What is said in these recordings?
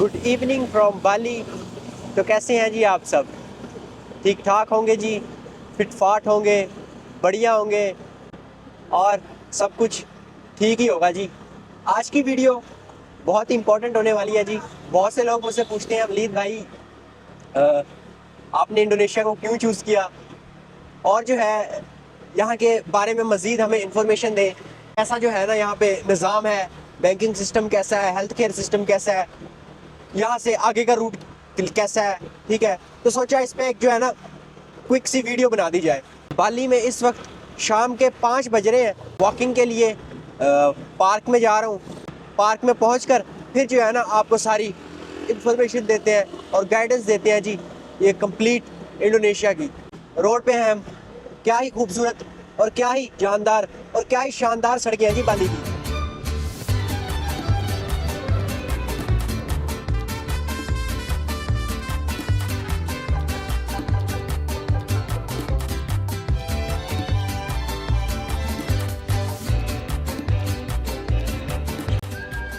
Good evening from बाली। तो कैसे हैं जी आप सब? ठीक ठाक होंगे जी, फिट फाट होंगे, बढ़िया होंगे और सब कुछ ठीक ही होगा जी। आज की वीडियो बहुत ही इंपॉर्टेंट होने वाली है जी। बहुत से लोग मुझसे पूछते हैं वलीद भाई आपने इंडोनेशिया को क्यों चूज़ किया, और जो है यहाँ के बारे में मज़ीद हमें इंफॉर्मेशन दें। ऐसा जो है ना यहाँ पे निज़ाम है, बैंकिंग सिस्टम कैसा है, हेल्थ केयर सिस्टम कैसा है, यहाँ से आगे का रूट कैसा है। ठीक है, तो सोचा इस पर एक जो है ना क्विक सी वीडियो बना दी जाए। बाली में इस वक्त शाम के 5 बज रहे हैं। वॉकिंग के लिए पार्क में जा रहा हूँ। पार्क में पहुँचकर फिर जो है ना आपको सारी इंफॉर्मेशन देते हैं और गाइडेंस देते हैं जी ये कंप्लीट इंडोनेशिया की। रोड पे हैं हम, क्या ही खूबसूरत और क्या ही जानदार और क्या ही शानदार सड़कें हैं जी बाली की।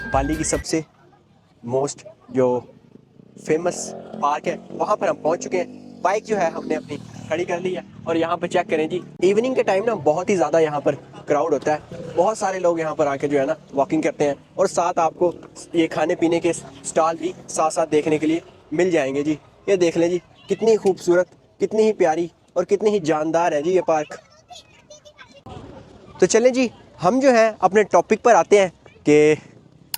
बाली की सबसे मोस्ट जो फेमस पार्क है वहाँ पर हम पहुँच चुके हैं। बाइक जो है हमने अपनी खड़ी कर ली है और यहाँ पर चेक करें जी, इवनिंग के टाइम ना बहुत ही ज़्यादा यहाँ पर क्राउड होता है। बहुत सारे लोग यहाँ पर आके जो है ना वॉकिंग करते हैं और साथ आपको ये खाने पीने के स्टॉल भी साथ साथ देखने के लिए मिल जाएंगे जी। ये देख लें जी, कितनी खूबसूरत, कितनी ही प्यारी और कितनी ही जानदार है जी ये पार्क। तो चलें जी, हम जो है अपने टॉपिक पर आते हैं कि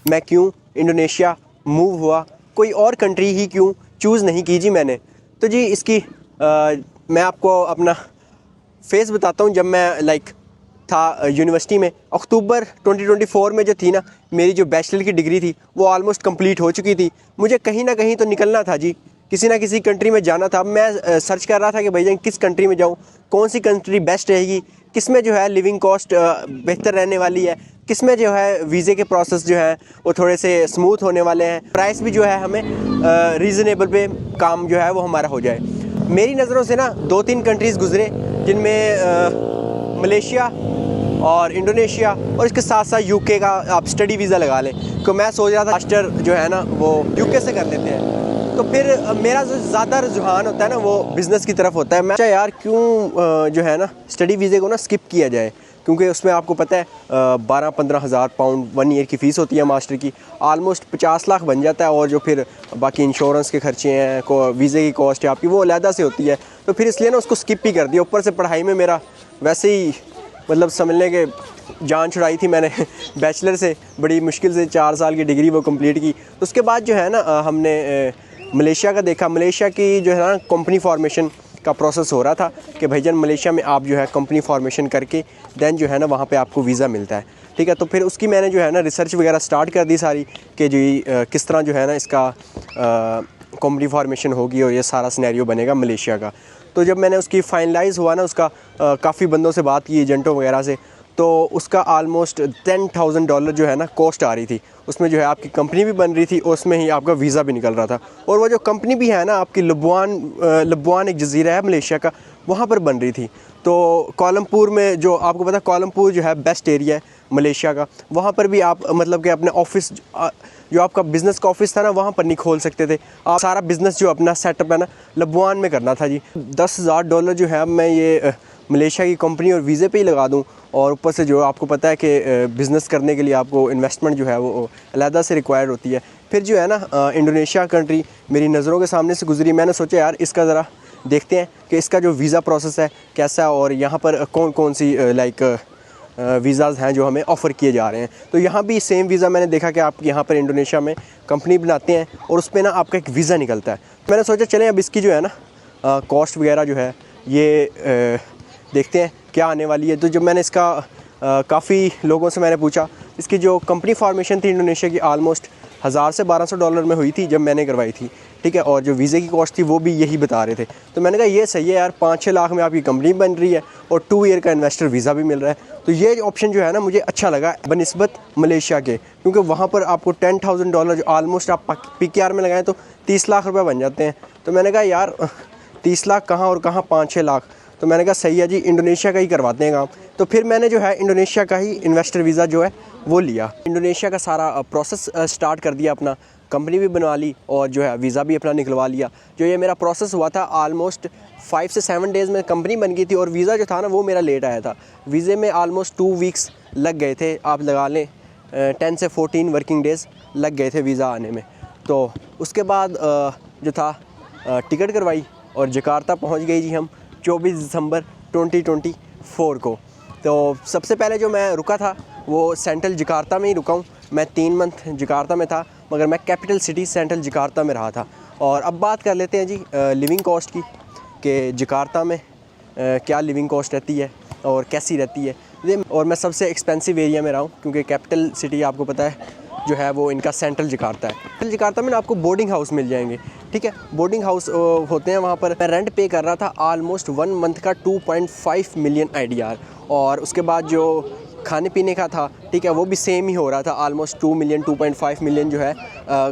मैं क्यों इंडोनेशिया मूव हुआ, कोई और कंट्री ही क्यों चूज़ नहीं की जी मैंने। तो जी इसकी मैं आपको अपना फेस बताता हूँ। जब मैं था यूनिवर्सिटी में, अक्टूबर 2024 में जो थी ना मेरी जो बैचलर की डिग्री थी वो ऑलमोस्ट कंप्लीट हो चुकी थी। मुझे कहीं ना कहीं तो निकलना था जी, किसी ना किसी कंट्री में जाना था। मैं सर्च कर रहा था कि भाईजान किस कंट्री में जाऊँ, कौन सी कंट्री बेस्ट रहेगी, किस में जो है लिविंग कॉस्ट बेहतर रहने वाली है, किस में जो है वीज़े के प्रोसेस जो है वो थोड़े से स्मूथ होने वाले हैं, प्राइस भी जो है हमें रीज़नेबल पे काम जो है वो हमारा हो जाए। मेरी नज़रों से ना 2-3 कंट्रीज़ गुजरे जिनमें मलेशिया और इंडोनेशिया और इसके साथ साथ यूके का आप स्टडी वीज़ा लगा लें। तो मैं सोच रहा था मास्टर जो है ना वो यूके से कर लेते हैं। तो फिर मेरा जो ज़्यादा रुझान होता है ना वो बिज़नेस की तरफ होता है। मैं यार क्यों जो है ना स्टडी वीज़े को ना स्किप किया जाए, क्योंकि उसमें आपको पता है 12-15 हज़ार पाउंड 1 ईयर की फ़ीस होती है मास्टर की, आलमोस्ट 50 लाख बन जाता है। और जो फिर बाकी इंश्योरेंस के खर्चे हैं, वीज़े की कॉस्ट है आपकी, वो अलहदा से होती है। तो फिर इसलिए ना उसको स्किप ही कर दिया। ऊपर से पढ़ाई में मेरा वैसे ही मतलब समझने के जान छुड़ाई थी मैंने बैचलर से, बड़ी मुश्किल से 4 साल की डिग्री वो कंप्लीट की। तो उसके बाद जो है ना हमने मलेशिया का देखा। मलेशिया की जो है ना कंपनी फॉर्मेशन का प्रोसेस हो रहा था कि भाईजान मलेशिया में आप जो है कंपनी फॉर्मेशन करके दैन जो है ना वहाँ पे आपको वीज़ा मिलता है। ठीक है, तो फिर उसकी मैंने जो है ना रिसर्च वगैरह स्टार्ट कर दी सारी कि जी किस तरह जो है ना इसका कंपनी फॉर्मेशन होगी और ये सारा सिनेरियो बनेगा मलेशिया का। तो जब मैंने उसकी फाइनलाइज़ हुआ ना उसका काफ़ी बंदों से बात की, एजेंटों वगैरह से, तो उसका आलमोस्ट $10,000 जो है ना कॉस्ट आ रही थी। उसमें जो है आपकी कंपनी भी बन रही थी और उसमें ही आपका वीज़ा भी निकल रहा था। और वो जो कंपनी भी है ना आपकी लबुआन एक जजीरा है मलेशिया का, वहाँ पर बन रही थी। तो कोलमपुर में, जो आपको पता है कोलमपुर जो है बेस्ट एरिया है मलेशिया का, वहाँ पर भी आप मतलब कि अपने ऑफिस जो आपका बिज़नेस का ऑफिस था ना वहाँ पर नहीं खोल सकते थे आप। सारा बिज़नेस जो अपना सेटअप है ना लबुआन में करना था जी। $10,000 जो है मैं ये मलेशिया की कंपनी और वीज़े पे ही लगा दूं, और ऊपर से जो आपको पता है कि बिज़नेस करने के लिए आपको इन्वेस्टमेंट जो है वो अलहदा से रिक्वायर्ड होती है। फिर जो है ना इंडोनेशिया कंट्री मेरी नज़रों के सामने से गुजरी। मैंने सोचा यार इसका ज़रा देखते हैं कि इसका जो वीज़ा प्रोसेस है कैसा है और यहाँ पर कौन कौन सी वीज़ाज़ हैं जो हमें ऑफ़र किए जा रहे हैं। तो यहाँ भी सेम वीज़ा मैंने देखा कि आप यहाँ पर इंडोनेशिया में कंपनी बनाते हैं और उस पर ना आपका एक वीज़ा निकलता है। मैंने सोचा चलें अब इसकी जो है ना कॉस्ट वगैरह जो है ये देखते हैं क्या आने वाली है। तो जब मैंने इसका काफ़ी लोगों से मैंने पूछा, इसकी जो कंपनी फॉर्मेशन थी इंडोनेशिया की ऑलमोस्ट $1,000 से $1,200 में हुई थी जब मैंने करवाई थी। ठीक है, और जो वीज़े की कॉस्ट थी वो भी यही बता रहे थे। तो मैंने कहा ये सही है यार, 5-6 लाख में आपकी कंपनी बन रही है और 2 ईयर का इन्वेस्टर वीज़ा भी मिल रहा है। तो ये ऑप्शन जो है ना मुझे अच्छा लगा बनिस्बत मलेशिया के, क्योंकि वहाँ पर आपको $10,000 जो ऑलमोस्ट आप PKR में लगाएं तो 30 लाख रुपये बन जाते हैं। तो मैंने कहा यार 30 लाख कहाँ और कहाँ 5-6 लाख। तो मैंने कहा सही है जी, इंडोनेशिया का ही करवाते हैं काम। तो फिर मैंने जो है इंडोनेशिया का ही इन्वेस्टर वीज़ा जो है वो लिया। इंडोनेशिया का सारा प्रोसेस स्टार्ट कर दिया अपना। कंपनी भी बनवा ली और जो है वीज़ा भी अपना निकलवा लिया। जो ये मेरा प्रोसेस हुआ था ऑलमोस्ट 5 से 7 डेज़ में कंपनी बन गई थी और वीज़ा जो था ना वो मेरा लेट आया था। वीज़े में ऑलमोस्ट 2 वीक्स लग गए थे, आप लगा लें 10 से 14 वर्किंग डेज़ लग गए थे वीज़ा आने में। तो उसके बाद जो था टिकट करवाई और जकार्ता पहुंच गई जी हम 24 दिसंबर 2024 को। तो सबसे पहले जो मैं रुका था वो सेंट्रल जकार्ता में ही रुका हूँ। मैं 3 मंथ जकार्ता में था, मगर मैं कैपिटल सिटी सेंट्रल जकार्ता में रहा था। और अब बात कर लेते हैं जी लिविंग कॉस्ट की, कि जकार्ता में क्या लिविंग कॉस्ट रहती है और कैसी रहती है। और मैं सबसे एक्सपेंसिव एरिया में रहा हूँ, क्योंकि कैपिटल सिटी आपको पता है जो है वो इनका सेंट्रल जकार्ता है। सेंट्रल जकार्ता में ना आपको बोर्डिंग हाउस मिल जाएंगे, ठीक है। बोर्डिंग हाउस होते हैं वहाँ पर। मैं रेंट पे कर रहा था ऑलमोस्ट 1 मंथ का 2.5 मिलियन IDR। और उसके बाद जो खाने पीने का था, ठीक है, वो भी सेम ही हो रहा था, ऑलमोस्ट 2 मिलियन 2.5 मिलियन जो है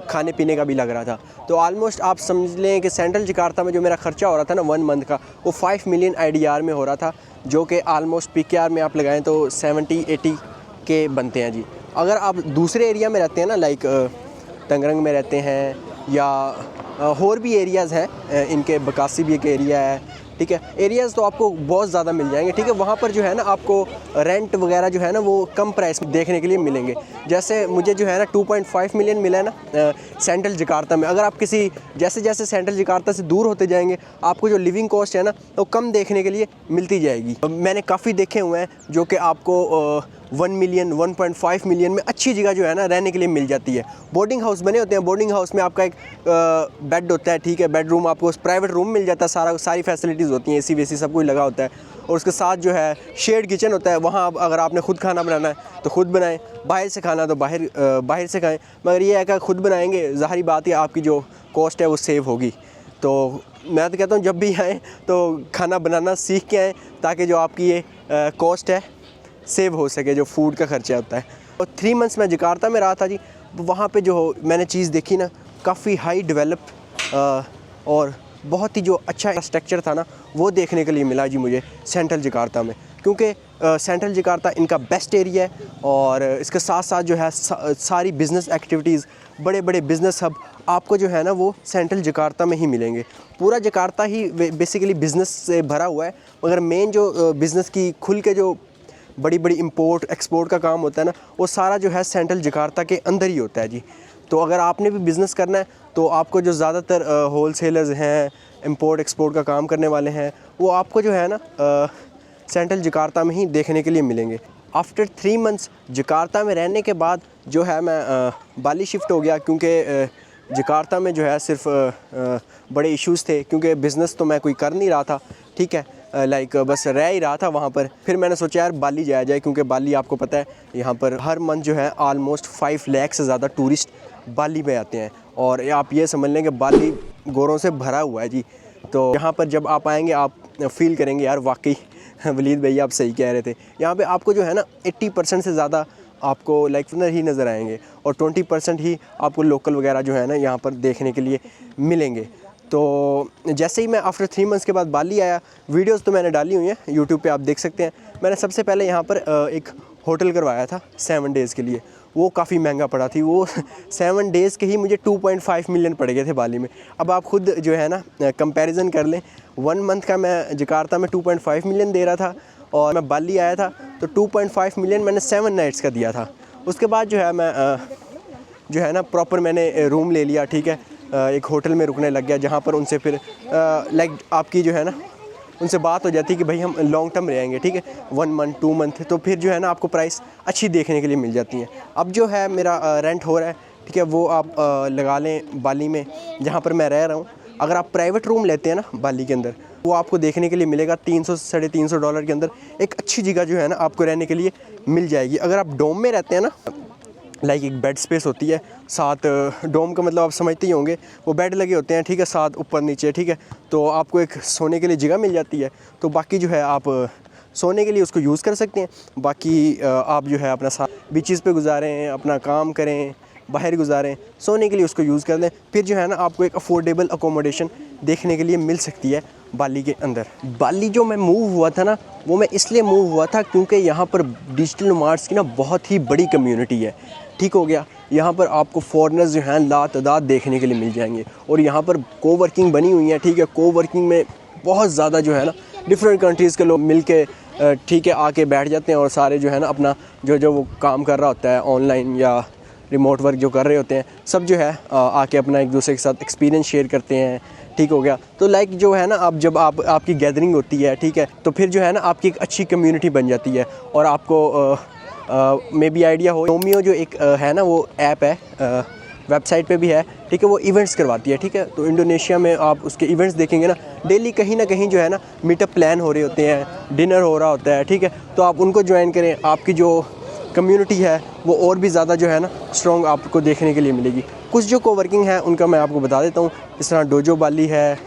खाने पीने का भी लग रहा था। तो ऑलमोस्ट आप समझ लें कि सेंट्रल जकार्ता में जो मेरा ख़र्चा हो रहा था ना 1 मंथ का, वो 5 मिलियन IDR में हो रहा था, जो कि ऑलमोस्ट PKR में आप लगाएं तो 70-80 के बनते हैं जी। अगर आप दूसरे एरिया में रहते हैं ना, लाइक तंगरंग में रहते हैं या और भी एरियाज़ हैं, इनके बकासी भी एक एरिया है, ठीक है, एरियाज़ तो आपको बहुत ज़्यादा मिल जाएंगे, ठीक है। वहाँ पर जो है ना आपको रेंट वगैरह जो है ना वो कम प्राइस में देखने के लिए मिलेंगे। जैसे मुझे जो है ना 2.5 मिलियन मिला है ना सेंट्रल जकार्ता में। अगर आप किसी जैसे जैसे सेंट्रल जकार्ता से दूर होते जाएंगे, आपको जो लिविंग कॉस्ट है ना वो कम देखने के लिए मिलती जाएगी। मैंने काफ़ी देखे हुए हैं जो कि आपको 1 मिलियन 1.5 मिलियन में अच्छी जगह जो है ना रहने के लिए मिल जाती है। बोर्डिंग हाउस बने होते हैं, बोर्डिंग हाउस में आपका एक बेड होता है, ठीक है, बेडरूम, आपको प्राइवेट रूम मिल जाता है, सारी फैसिलिटीज़ होती हैं, AC वेसी सब कुछ लगा होता है। और उसके साथ जो है शेड किचन होता है, वहाँ अगर आपने खुद खाना बनाना है तो खुद बनाएं, बाहर से खाना तो बाहर से खाएं। मगर ये है कि खुद बनाएंगे, ज़ाहिर बात है आपकी जो कॉस्ट है वो सेव होगी। तो मैं तो कहता हूँ जब भी आएँ तो खाना बनाना सीख के आएँ, ताकि जो आपकी ये कॉस्ट है सेव हो सके, जो फूड का खर्चा होता है। और 3 मंथ्स मैं जकार्ता में रहा था जी। वहाँ पे जो मैंने चीज़ देखी ना, काफ़ी हाई डेवलप और बहुत ही जो अच्छा स्ट्रक्चर था ना वो देखने के लिए मिला जी मुझे सेंट्रल जकार्ता में। क्योंकि सेंट्रल जकार्ता इनका बेस्ट एरिया है और इसके साथ साथ जो है सारी बिज़नेस एक्टिविटीज़, बड़े बड़े बिज़नेस हब आपको जो है ना वो सेंट्रल जकार्ता में ही मिलेंगे। पूरा जकार्ता ही बेसिकली बिज़नेस से भरा हुआ है, मगर मेन जो बिज़नेस की खुल के जो बड़ी बड़ी इंपोर्ट एक्सपोर्ट का काम होता है ना, वो सारा जो है सेंट्रल जकार्ता के अंदर ही होता है जी। तो अगर आपने भी बिज़नेस करना है तो आपको जो ज़्यादातर होल सेलर्स हैं, इंपोर्ट एक्सपोर्ट का काम करने वाले हैं, वो आपको जो है ना सेंट्रल जकार्ता में ही देखने के लिए मिलेंगे। आफ्टर 3 मंथ्स जकार्ता में रहने के बाद जो है मैं बाली शिफ्ट हो गया, क्योंकि जकार्ता में जो है सिर्फ बड़े इश्यूज़ थे, क्योंकि बिज़नेस तो मैं कोई कर नहीं रहा था, ठीक है, लाइक बस रह ही रहा था वहाँ पर। फिर मैंने सोचा यार बाली जाया जाए, क्योंकि बाली आपको पता है यहाँ पर हर मंथ जो है ऑलमोस्ट 5 लाख से ज़्यादा टूरिस्ट बाली में आते हैं। और आप ये समझ लें कि बाली गोरों से भरा हुआ है जी। तो यहाँ पर जब आप आएंगे आप फील करेंगे यार वाकई वलीद भैया आप सही कह रहे थे। यहाँ पे आपको जो है ना 80% से ज़्यादा आपको लाइक फॉरेनर ही नज़र आएंगे और 20% ही आपको लोकल वगैरह जो है ना यहाँ पर देखने के लिए मिलेंगे। तो जैसे ही मैं आफ्टर 3 मंथ्स के बाद बाली आया, वीडियोस तो मैंने डाली हुई हैं यूट्यूब पे, आप देख सकते हैं। मैंने सबसे पहले यहाँ पर एक होटल करवाया था 7 डेज़ के लिए, वो काफ़ी महंगा पड़ा थी। वो 7 डेज़ के ही मुझे 2.5 मिलियन पड़ गए थे बाली में। अब आप खुद जो है ना कंपैरिजन कर लें, 1 मंथ का मैं जकार्ता में 2.5 मिलियन दे रहा था और मैं बाली आया था तो 2.5 मिलियन मैंने 7 नाइट्स का दिया था। उसके बाद जो है मैं जो है ना प्रॉपर मैंने रूम ले लिया, ठीक है, एक होटल में रुकने लग गया, जहाँ पर उनसे फिर लाइक आपकी जो है ना उनसे बात हो जाती है कि भाई हम लॉन्ग टर्म रहेंगे, ठीक है, 1 मंथ 2 मंथ, तो फिर जो है ना आपको प्राइस अच्छी देखने के लिए मिल जाती हैं। अब जो है मेरा रेंट हो रहा है, ठीक है, वो आप लगा लें बाली में जहाँ पर मैं रह रहा हूँ। अगर आप प्राइवेट रूम लेते हैं ना बाली के अंदर, वो आपको देखने के लिए मिलेगा $300-350 के अंदर एक अच्छी जगह जो है ना आपको रहने के लिए मिल जाएगी। अगर आप डोम में रहते हैं ना, लाइक एक बेड स्पेस होती है, साथ डोम का मतलब आप समझते ही होंगे, वो बेड लगे होते हैं, ठीक है, साथ ऊपर नीचे, ठीक है, तो आपको एक सोने के लिए जगह मिल जाती है। तो बाकी जो है आप सोने के लिए उसको यूज़ कर सकते हैं, बाकी आप जो है अपना साथ बीचेस पे गुजारें, अपना काम करें, बाहर गुजारें, सोने के लिए उसको यूज़ कर लें। फिर जो है ना आपको एक अफोर्डेबल अकोमोडेशन देखने के लिए मिल सकती है बाली के अंदर। बाली जो मैं मूव हुआ था ना, वो मैं इसलिए मूव हुआ था क्योंकि यहाँ पर डिजिटल नोमाड्स की ना बहुत ही बड़ी कम्युनिटी है। ठीक हो गया। यहाँ पर आपको फॉरेनर्स जो हैं लातादाद देखने के लिए मिल जाएंगे और यहाँ पर कोवर्किंग बनी हुई है, ठीक है। कोवर्किंग में बहुत ज़्यादा जो है ना डिफरेंट कंट्रीज़ के लोग मिल के ठीक है आके बैठ जाते हैं और सारे जो है ना अपना जो वो काम कर रहा होता है ऑनलाइन या रिमोट वर्क जो कर रहे होते हैं, सब जो है आके अपना एक दूसरे के साथ एक्सपीरियंस शेयर करते हैं, ठीक हो गया। तो लाइक जो है ना आप जब आपकी गैदरिंग होती है, ठीक है, तो फिर जो है ना आपकी एक अच्छी कम्युनिटी बन जाती है। और आपको मे बी आइडिया हो, नोमियो जो एक है ना वो ऐप है, वेबसाइट पे भी है, ठीक है, वो इवेंट्स करवाती है, ठीक है। तो इंडोनेशिया में आप उसके इवेंट्स देखेंगे ना, डेली कहीं ना कहीं जो है ना मीटअप प्लान हो रहे होते हैं, डिनर हो रहा होता है, ठीक है। तो आप उनको ज्वाइन करें, आपकी जो कम्युनिटी है वो और भी ज़्यादा जो है ना स्ट्रॉन्ग आपको देखने के लिए मिलेगी। कुछ जो कोवर्किंग है उनका मैं आपको बता देता हूँ, इस तरह डोजो बाली है,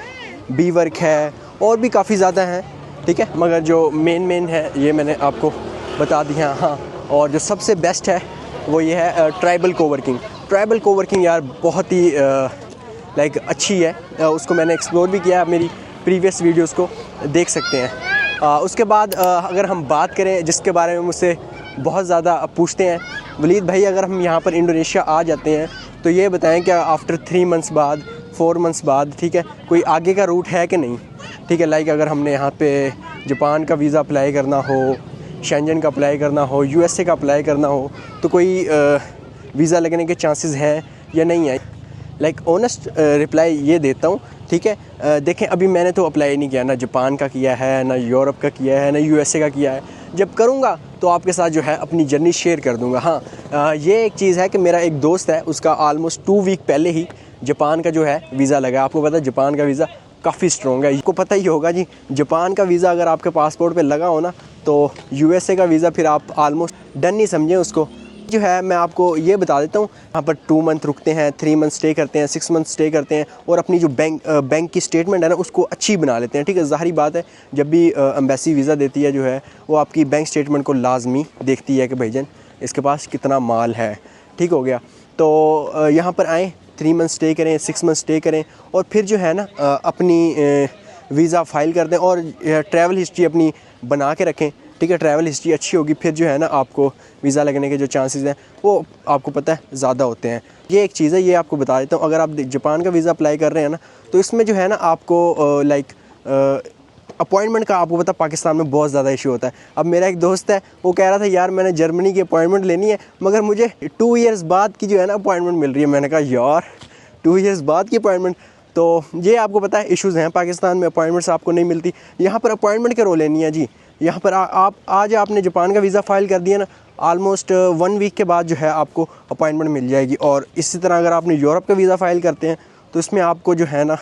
बी वर्क है, और भी काफ़ी ज़्यादा हैं, ठीक है, मगर जो मेन है ये मैंने आपको बता दिया। हाँ, और जो सबसे बेस्ट है वो ये है ट्राइबल कोवर्किंग। ट्राइबल कोवर्किंग यार बहुत ही लाइक अच्छी है, उसको मैंने एक्सप्लोर भी किया, मेरी प्रीवियस वीडियोस को देख सकते हैं। उसके बाद अगर हम बात करें जिसके बारे में मुझसे बहुत ज़्यादा पूछते हैं, वलीद भाई अगर हम यहाँ पर इंडोनेशिया आ जाते हैं तो ये बताएं कि आफ्टर 3 मंथ्स बाद, 4 मंथ्स बाद, ठीक है, कोई आगे का रूट है कि नहीं, ठीक है। लाइक अगर हमने यहाँ पे जापान का वीज़ा अप्लाई करना हो, शेंजन का अप्लाई करना हो, यूएसए का अप्लाई करना हो, तो कोई वीज़ा लगने के चांसेस हैं या नहीं है। लाइक ऑनेस्ट रिप्लाई ये देता हूँ, ठीक है। देखें अभी मैंने तो अप्लाई नहीं किया, ना जापान का किया है, ना यूरोप का किया है, ना यूएसए का किया है। जब करूँगा तो आपके साथ जो है अपनी जर्नी शेयर कर दूँगा। हाँ, ये एक चीज़ है कि मेरा एक दोस्त है, उसका ऑलमोस्ट 2 वीक पहले ही जापान का जो है वीज़ा लगा। आपको पता है जापान का वीज़ा काफ़ी स्ट्रॉन्ग है, आपको पता ही होगा जी। जापान का वीज़ा अगर आपके पासपोर्ट पे लगा हो ना, तो यूएसए का वीज़ा फिर आप ऑलमोस्ट डन नहीं समझें उसको। जो है मैं आपको ये बता देता हूँ, यहाँ पर 2 मंथ रुकते हैं, 3 मंथ स्टे करते हैं, 6 मंथ स्टे करते हैं, और अपनी जो बैंक की स्टेटमेंट है ना उसको अच्छी बना लेते हैं, ठीक है। ज़ाहिर बात है जब भी एम्बेसी वीज़ा देती है जो है वो आपकी बैंक स्टेटमेंट को लाजमी देखती है कि भाईजान इसके पास कितना माल है, ठीक हो गया। तो यहाँ पर आएँ, 3 मंथ स्टे करें, 6 मंथ स्टे करें, और फिर जो है ना अपनी वीज़ा फ़ाइल कर दें और ट्रैवल हिस्ट्री अपनी बना के रखें, ठीक है। ट्रैवल हिस्ट्री अच्छी होगी, फिर जो है ना आपको वीज़ा लगने के जो चांसेस हैं वो आपको पता है ज़्यादा होते हैं। ये एक चीज़ है, ये आपको बता देता हूँ। अगर आप जापान का वीज़ा अप्लाई कर रहे हैं ना, तो इसमें जो है ना आपको लाइक अपॉइंटमेंट का आपको पता पाकिस्तान में बहुत ज़्यादा इशू होता है। अब मेरा एक दोस्त है, वो कह रहा था यार मैंने जर्मनी की अपॉइंटमेंट लेनी है, मगर मुझे 2 ईयर्स बाद की जो है ना अपॉइंटमेंट मिल रही है। मैंने कहा यार 2 ईयर्स बाद की अपॉइंटमेंट, तो ये आपको पता है इश्यूज़ हैं पाकिस्तान में, अपॉइंटमेंट्स आपको नहीं मिलती। यहाँ पर अपॉइंटमेंट क्या रोल लेनी है जी। यहाँ पर आप आज आपने जापान का वीज़ा फ़ाइल कर दिया ना, ऑलमोस्ट 1 वीक के बाद जो है आपको अपॉइंटमेंट मिल जाएगी। और इसी तरह अगर आपने यूरोप का वीज़ा फ़ाइल करते हैं तो इसमें आपको जो है ना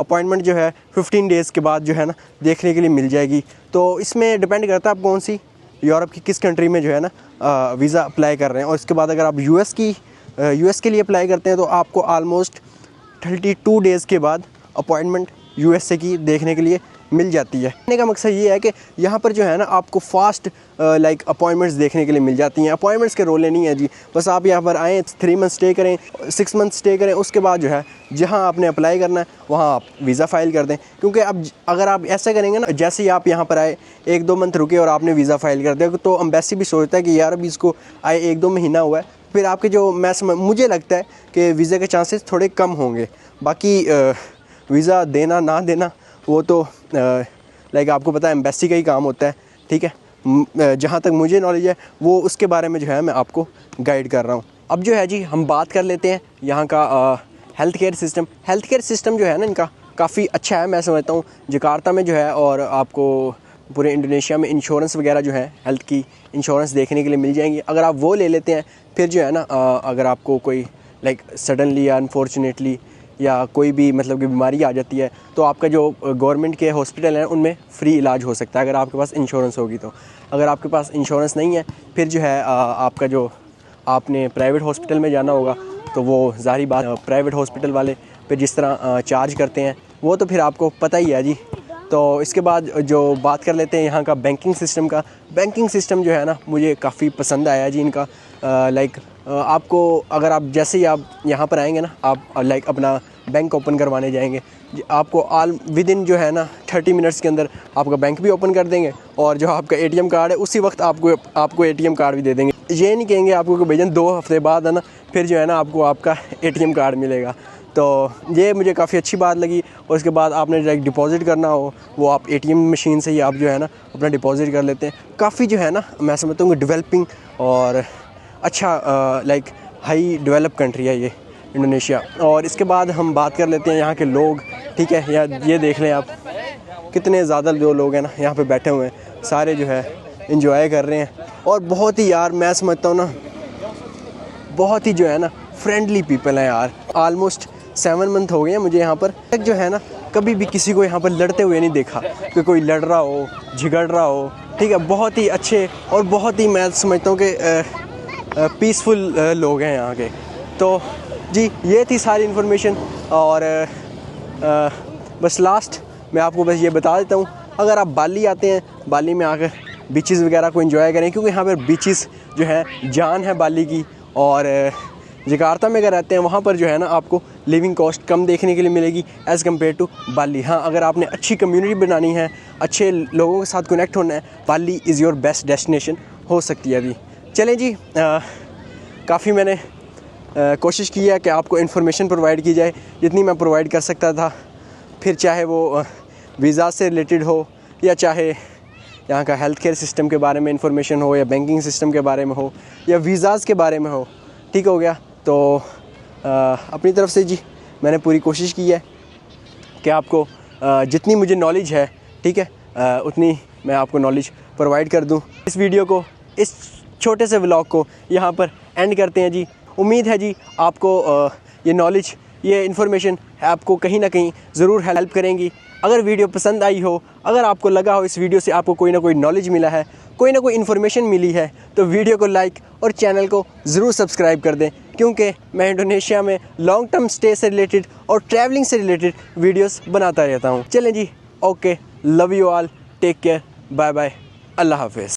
अपॉइंटमेंट जो है 15 डेज़ के बाद जो है ना देखने के लिए मिल जाएगी। तो इसमें डिपेंड करता है आप कौन सी यूरोप की किस कंट्री में जो है ना वीज़ा अप्लाई कर रहे हैं। और इसके बाद अगर आप यूएस के लिए अप्लाई करते हैं तो आपको ऑलमोस्ट 32 डेज़ के बाद अपॉइंटमेंट यूएसए की देखने के लिए मिल जाती है। कहने का मकसद ये है कि यहाँ पर जो है ना आपको फ़ास्ट लाइक अपॉइंटमेंट्स देखने के लिए मिल जाती हैं। अपॉइंटमेंट्स के रोल नहीं है जी, बस आप यहाँ पर आएँ, 3 मंथ स्टे करें, 6 मंथ स्टे करें, उसके बाद जो है जहाँ आपने अप्लाई करना है वहाँ आप वीज़ा फ़ाइल कर दें। क्योंकि अब अगर आप ऐसा करेंगे ना, जैसे ही आप यहाँ पर आए 1-2 मंथ रुके और आपने वीज़ा फ़ाइल कर दिया, तो एम्बेसी भी सोचता है कि यार अभी इसको आए 1-2 महीना हुआ है, फिर आपके जो मुझे लगता है कि वीज़ा के चांसेस थोड़े कम होंगे। बाकी वीज़ा देना ना देना वो तो लाइक आपको पता है एम्बेसी का ही काम होता है, ठीक है। जहाँ तक मुझे नॉलेज है वो उसके बारे में जो है मैं आपको गाइड कर रहा हूँ। अब जो है जी हम बात कर लेते हैं यहाँ का health care system. Health care system जो है ना इनका काफ़ी अच्छा है, मैं समझता हूँ। जकार्ता में जो है और आपको पूरे इंडोनेशिया में इंश्योरेंस वगैरह जो है हेल्थ की इंश्योरेंस देखने के लिए मिल जाएंगी। अगर आप वो ले लेते हैं फिर जो है ना अगर आपको कोई लाइक सडनली या अनफॉर्चुनेटली या कोई भी मतलब कि बीमारी आ जाती है तो आपका जो गवर्नमेंट के हॉस्पिटल हैं उनमें फ्री इलाज हो सकता है अगर आपके पास इंश्योरेंस होगी। तो अगर आपके पास इंश्योरेंस नहीं है फिर जो है आपका जो आपने प्राइवेट हॉस्पिटल में जाना होगा, तो वो ज़ाहिर बात प्राइवेट हॉस्पिटल वाले पे जिस तरह चार्ज करते हैं वो तो फिर आपको पता ही है जी। तो इसके बाद जो बात कर लेते हैं यहाँ का बैंकिंग सिस्टम का। बैंकिंग सिस्टम जो है ना मुझे काफ़ी पसंद आया जी इनका। लाइक आपको अगर आप जैसे ही आप यहाँ पर आएंगे ना, आप लाइक अपना बैंक ओपन करवाने जाएंगे, आपको विद इन जो है ना 30 मिनट्स के अंदर आपका बैंक भी ओपन कर देंगे, और जो आपका ATM कार्ड है उसी वक्त आपको ATM कार्ड भी दे देंगे। ये नहीं कहेंगे आपको कि भैया 2 हफ्ते बाद है ना फिर जो है ना आपको आपका ATM कार्ड मिलेगा। तो ये मुझे काफ़ी अच्छी बात लगी। और उसके बाद आपने डायरेक्ट डिपॉज़िट करना हो, वो आप ATM मशीन से ही आप जो है ना अपना डिपॉज़िट कर लेते हैं। काफ़ी जो है ना मैं समझता हूँ कि डेवलपिंग और अच्छा लाइक हाई डेवलप कंट्री है ये इंडोनेशिया। और इसके बाद हम बात कर लेते हैं यहाँ के लोग, ठीक है। ये देख लें आप कितने ज़्यादा जो लोग हैं ना यहाँ पे बैठे हुए हैं, सारे जो है इंजॉय कर रहे हैं। और बहुत ही यार मैं समझता हूँ ना बहुत ही जो है ना फ्रेंडली पीपल हैं यार। ऑलमोस्ट 7 मंथ हो गए हैं मुझे यहाँ पर, तक जो है ना कभी भी किसी को यहाँ पर लड़ते हुए नहीं देखा कि कोई लड़ रहा हो, झगड़ रहा हो, ठीक है। बहुत ही अच्छे और बहुत ही मैं समझता हूँ कि पीसफुल लोग हैं यहाँ के। तो जी ये थी सारी इन्फॉर्मेशन। और बस लास्ट मैं आपको बस ये बता देता हूँ, अगर आप बाली आते हैं, बाली में आकर बीचेस वगैरह को एंजॉय करें, क्योंकि यहाँ पर बीचेस जो है जान है बाली की। और जकार्ता में अगर रहते हैं वहाँ पर जो है ना आपको लिविंग कॉस्ट कम देखने के लिए मिलेगी एज़ कम्पेयर टू बाली। हाँ, अगर आपने अच्छी कम्युनिटी बनानी है, अच्छे लोगों के साथ कनेक्ट होना है, बाली इज़ योर बेस्ट डेस्टिनेशन हो सकती है अभी। चलें जी, काफ़ी मैंने कोशिश की है कि आपको इन्फॉर्मेशन प्रोवाइड की जाए जितनी मैं प्रोवाइड कर सकता था, फिर चाहे वो वीज़ा से रिलेटेड हो या चाहे यहाँ का हेल्थ केयर सिस्टम के बारे में इंफॉर्मेशन हो या बैंकिंग सिस्टम के बारे में हो या वीज़ाज़ के बारे में हो, ठीक हो गया। तो अपनी तरफ से जी मैंने पूरी कोशिश की है कि आपको जितनी मुझे नॉलेज है, ठीक है, उतनी मैं आपको नॉलेज प्रोवाइड कर दूं। इस वीडियो को, इस छोटे से व्लॉग को यहाँ पर एंड करते हैं जी। उम्मीद है जी आपको ये नॉलेज, ये इन्फॉर्मेशन आपको कहीं ना कहीं ज़रूर हेल्प करेंगी। अगर वीडियो पसंद आई हो, अगर आपको लगा हो इस वीडियो से आपको कोई ना कोई नॉलेज मिला है, कोई ना कोई इन्फॉर्मेशन मिली है, तो वीडियो को लाइक और चैनल को ज़रूर सब्सक्राइब कर दें, क्योंकि मैं इंडोनेशिया में लॉन्ग टर्म स्टे से रिलेटेड और ट्रैवलिंग से रिलेटेड वीडियोस बनाता रहता हूँ। चलें जी, okay, love you all, take care, bye bye, अल्लाह हाफिज़।